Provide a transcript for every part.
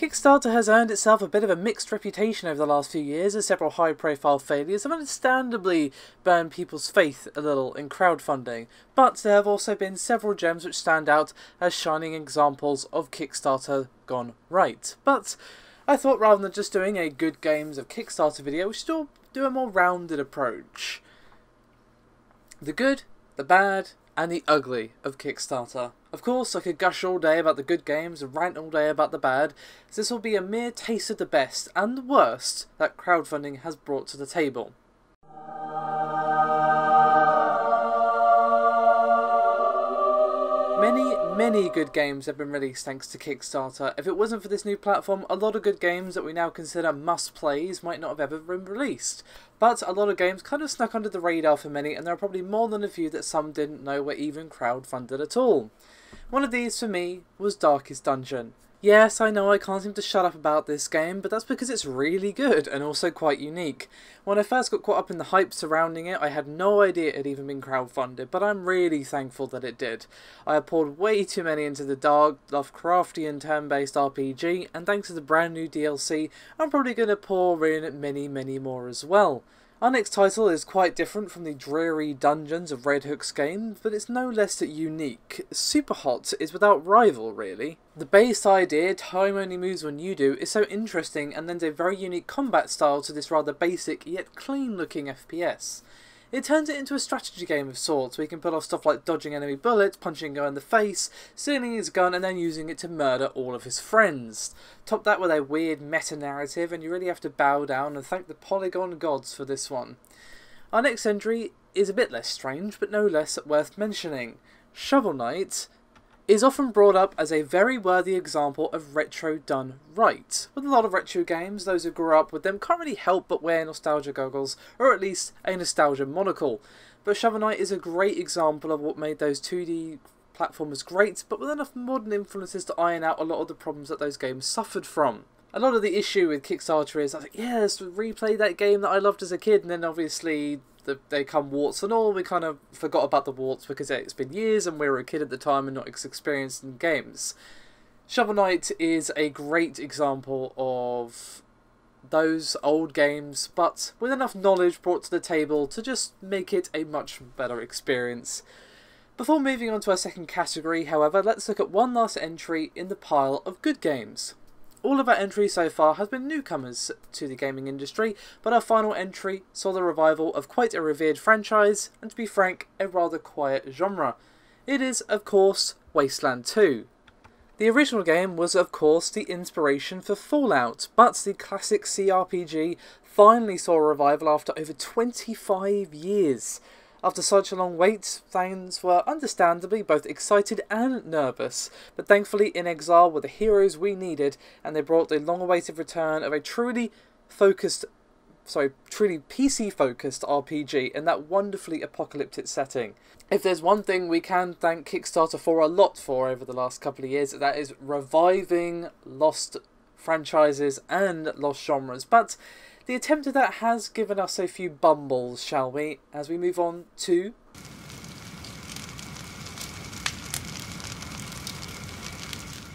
Kickstarter has earned itself a bit of a mixed reputation over the last few years, as several high-profile failures have understandably burned people's faith a little in crowdfunding, but there have also been several gems which stand out as shining examples of Kickstarter gone right. But I thought rather than just doing a good games of Kickstarter video, we should all do a more rounded approach. The good, the bad, and the ugly of Kickstarter. Of course, I could gush all day about the good games and rant all day about the bad, as this will be a mere taste of the best and the worst that crowdfunding has brought to the table. Many good games have been released thanks to Kickstarter. If it wasn't for this new platform, a lot of good games that we now consider must-plays might not have ever been released. But a lot of games kind of snuck under the radar for many, and there are probably more than a few that some didn't know were even crowdfunded at all. One of these for me was Darkest Dungeon. Yes, I know I can't seem to shut up about this game, but that's because it's really good and also quite unique. When I first got caught up in the hype surrounding it, I had no idea it had even been crowdfunded, but I'm really thankful that it did. I have poured way too many into the dark, Lovecraftian turn-based RPG, and thanks to the brand new DLC, I'm probably going to pour in many more as well. Our next title is quite different from the dreary dungeons of Red Hook's game, but it's no less unique. Superhot is without rival, really. The base idea, time only moves when you do, is so interesting and lends a very unique combat style to this rather basic yet clean looking FPS. It turns it into a strategy game of sorts, where you can pull off stuff like dodging enemy bullets, punching a guy in the face, stealing his gun and then using it to murder all of his friends. Top that with a weird meta-narrative, and you really have to bow down and thank the polygon gods for this one. Our next entry is a bit less strange, but no less worth mentioning. Shovel Knight is often brought up as a very worthy example of retro done right. With a lot of retro games, those who grew up with them can't really help but wear nostalgia goggles, or at least a nostalgia monocle. But Shovel Knight is a great example of what made those 2D platformers great, but with enough modern influences to iron out a lot of the problems that those games suffered from. A lot of the issue with Kickstarter is, I think, yeah, let's replay that game that I loved as a kid, and then obviously they come warts and all. We kind of forgot about the warts because it's been years and we were a kid at the time and not as experienced in games. Shovel Knight is a great example of those old games, but with enough knowledge brought to the table to just make it a much better experience. Before moving on to our second category, however, let's look at one last entry in the pile of good games. All of our entries so far have been newcomers to the gaming industry, but our final entry saw the revival of quite a revered franchise, and to be frank, a rather quiet genre. It is, of course, Wasteland 2. The original game was, of course, the inspiration for Fallout, but the classic CRPG finally saw a revival after over 25 years. After such a long wait, fans were understandably both excited and nervous, but thankfully in exile were the heroes we needed, and they brought the long-awaited return of a truly PC-focused RPG in that wonderfully apocalyptic setting. If there's one thing we can thank Kickstarter for a lot for over the last couple of years, that is reviving lost franchises and lost genres, but the attempt at that has given us a few bumbles, shall we, as we move on to...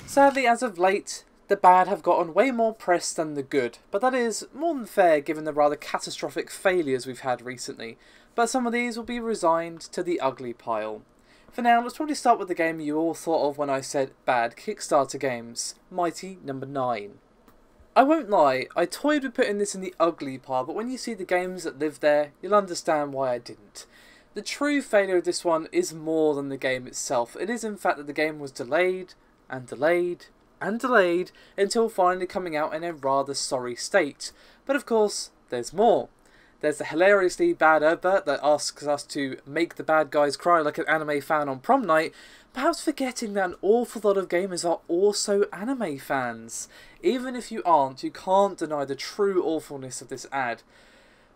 Sadly, as of late, the bad have gotten way more press than the good, but that is more than fair given the rather catastrophic failures we've had recently. But some of these will be resigned to the ugly pile. For now, let's probably start with the game you all thought of when I said bad Kickstarter games, Mighty No. 9. I won't lie, I toyed with putting this in the ugly pile, but when you see the games that live there, you'll understand why I didn't. The true failure of this one is more than the game itself. It is in fact that the game was delayed, and delayed, and delayed, until finally coming out in a rather sorry state. But of course, there's more. There's the hilariously bad advert that asks us to make the bad guys cry like an anime fan on prom night, perhaps forgetting that an awful lot of gamers are also anime fans. Even if you aren't, you can't deny the true awfulness of this ad.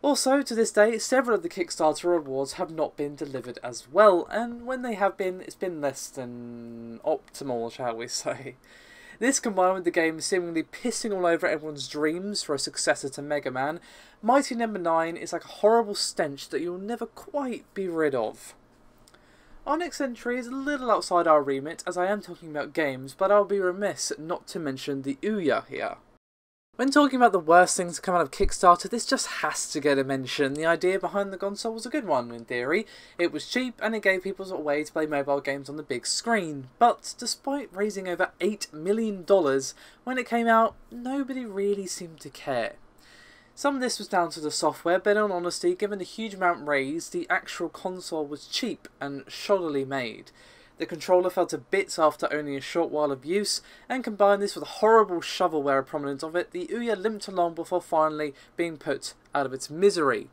Also, to this day, several of the Kickstarter awards have not been delivered as well, and when they have been, it's been less than optimal, shall we say. This, combined with the game seemingly pissing all over everyone's dreams for a successor to Mega Man, Mighty No. 9 is like a horrible stench that you'll never quite be rid of. Our next entry is a little outside our remit as I am talking about games, but I'll be remiss not to mention the Ouya here. When talking about the worst things to come out of Kickstarter, this just has to get a mention. The idea behind the console was a good one, in theory. It was cheap and it gave people a way to play mobile games on the big screen. But despite raising over $8 million when it came out, nobody really seemed to care. Some of this was down to the software, but in honesty, given the huge amount raised, the actual console was cheap and shoddily made. The controller fell to bits after only a short while of use, and combine this with a horrible shovelware prominent of it, the Ouya limped along before finally being put out of its misery.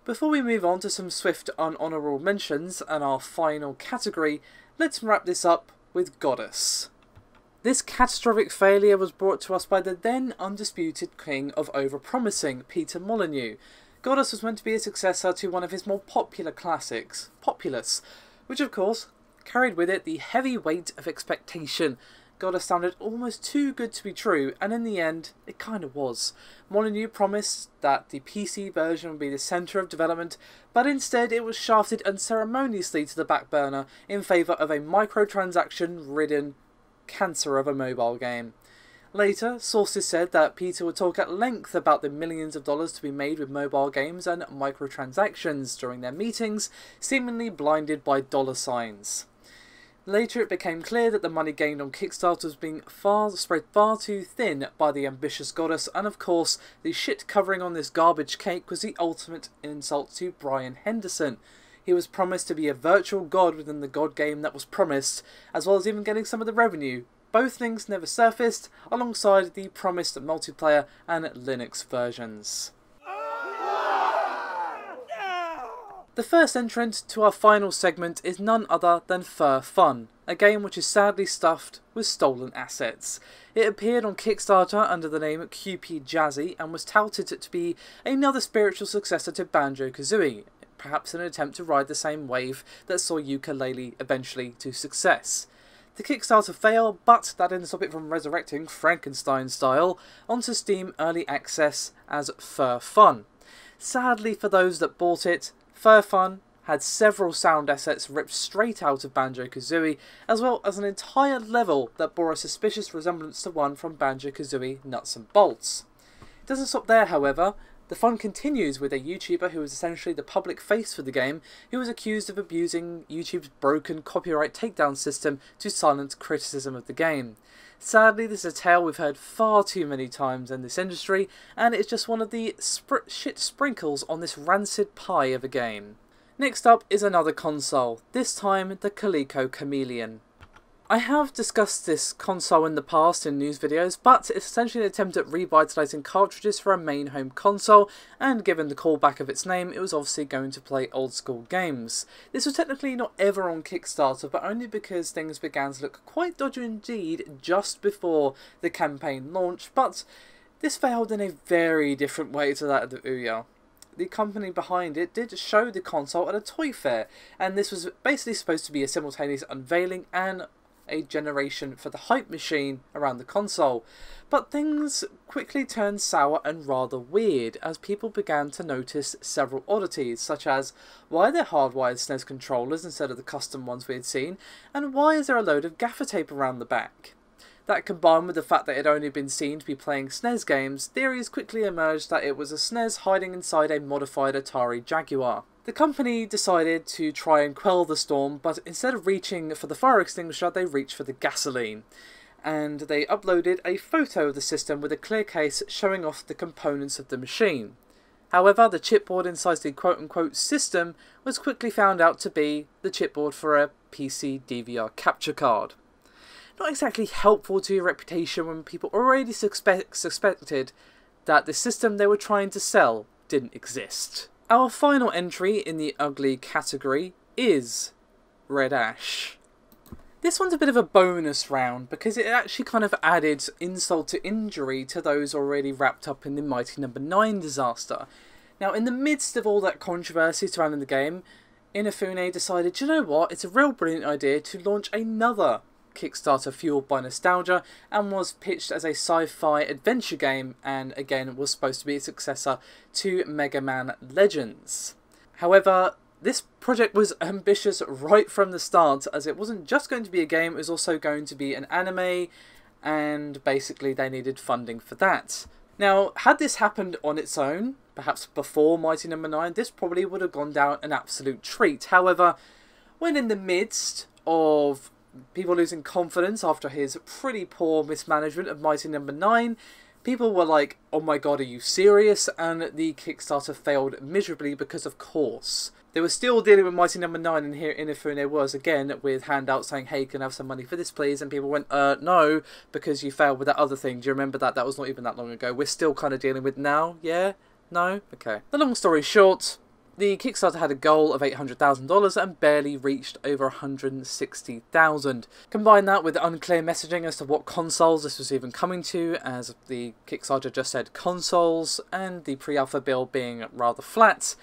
Before we move on to some swift unhonourable mentions and our final category, let's wrap this up with Goddess. This catastrophic failure was brought to us by the then undisputed king of overpromising, Peter Molyneux. Goddess was meant to be a successor to one of his more popular classics, Populous, which of course carried with it the heavy weight of expectation. Goddess sounded almost too good to be true, and in the end, it kind of was. Molyneux promised that the PC version would be the centre of development, but instead it was shafted unceremoniously to the back burner in favour of a microtransaction-ridden cancer of a mobile game. Later, sources said that Peter would talk at length about the millions of dollars to be made with mobile games and microtransactions during their meetings, seemingly blinded by dollar signs. Later it became clear that the money gained on Kickstarter was being spread far too thin by the ambitious Goddess, and of course the shit covering on this garbage cake was the ultimate insult to Brian Henderson. He was promised to be a virtual god within the god game that was promised, as well as even getting some of the revenue. Both things never surfaced, alongside the promised multiplayer and Linux versions. The first entrant to our final segment is none other than Fur Fun, a game which is sadly stuffed with stolen assets. It appeared on Kickstarter under the name QP Jazzy and was touted to be another spiritual successor to Banjo-Kazooie, perhaps in an attempt to ride the same wave that saw Yooka-Laylee eventually to success. The Kickstarter failed, but that didn't stop it from resurrecting Frankenstein style onto Steam Early Access as Fur Fun. Sadly for those that bought it, Fur Fun had several sound assets ripped straight out of Banjo-Kazooie, as well as an entire level that bore a suspicious resemblance to one from Banjo-Kazooie Nuts and Bolts. It doesn't stop there, however. The fun continues with a YouTuber who is essentially the public face for the game, who was accused of abusing YouTube's broken copyright takedown system to silence criticism of the game. Sadly, this is a tale we've heard far too many times in this industry, and it's just one of the shit sprinkles on this rancid pie of a game. Next up is another console, this time the Coleco Chameleon. I have discussed this console in the past in news videos, but it's essentially an attempt at revitalising cartridges for a main home console, and given the callback of its name, it was obviously going to play old school games. This was technically not ever on Kickstarter, but only because things began to look quite dodgy indeed just before the campaign launched, but this failed in a very different way to that of the Ouya. The company behind it did show the console at a toy fair, and this was basically supposed to be a simultaneous unveiling and a generation for the hype machine around the console, but things quickly turned sour and rather weird as people began to notice several oddities, such as why are there hardwired SNES controllers instead of the custom ones we had seen, and why is there a load of gaffer tape around the back? That, combined with the fact that it had only been seen to be playing SNES games, theories quickly emerged that it was a SNES hiding inside a modified Atari Jaguar. The company decided to try and quell the storm, but instead of reaching for the fire extinguisher, they reached for the gasoline. And they uploaded a photo of the system with a clear case showing off the components of the machine. However, the chipboard inside the quote-unquote system was quickly found out to be the chipboard for a PC DVR capture card. Not exactly helpful to your reputation when people already suspected that the system they were trying to sell didn't exist. Our final entry in the ugly category is Red Ash. This one's a bit of a bonus round because it actually kind of added insult to injury to those already wrapped up in the Mighty No. 9 disaster. Now, in the midst of all that controversy surrounding the game, Inafune decided, do you know what, it's a real brilliant idea to launch another Kickstarter fueled by nostalgia, and was pitched as a sci-fi adventure game, and again was supposed to be a successor to Mega Man Legends. However, this project was ambitious right from the start, as it wasn't just going to be a game, it was also going to be an anime, and basically they needed funding for that. Now, had this happened on its own, perhaps before Mighty No. 9, this probably would have gone down an absolute treat. However, when in the midst of people losing confidence after his pretty poor mismanagement of Mighty No. 9, people were like, oh my god, are you serious? And the Kickstarter failed miserably because, of course, they were still dealing with Mighty No. 9, and here Inafune was again with handouts saying, hey, can I have some money for this please? And people went, no, because you failed with that other thing. Do you remember that? That was not even that long ago. We're still kind of dealing with now, yeah? No? Okay. The long story short, the Kickstarter had a goal of $800,000 and barely reached over $160,000. Combine that with unclear messaging as to what consoles this was even coming to, as the Kickstarter just said consoles, and the pre-alpha build being rather flat,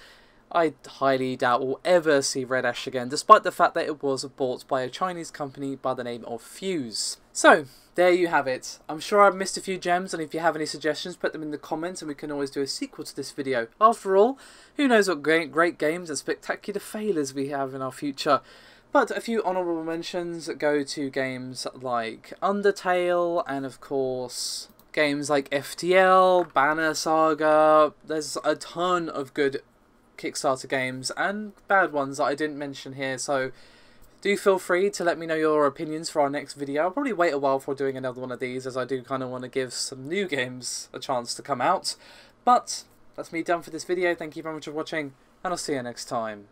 I highly doubt we'll ever see Red Ash again, despite the fact that it was bought by a Chinese company by the name of Fuse. So, there you have it. I'm sure I've missed a few gems, and if you have any suggestions, put them in the comments and we can always do a sequel to this video. After all, who knows what great games and spectacular failures we have in our future. But a few honourable mentions go to games like Undertale, and of course games like FTL, Banner Saga. There's a ton of good Kickstarter games and bad ones that I didn't mention here, so do feel free to let me know your opinions for our next video. I'll probably wait a while before doing another one of these, as I do kind of want to give some new games a chance to come out. But that's me done for this video. Thank you very much for watching, and I'll see you next time.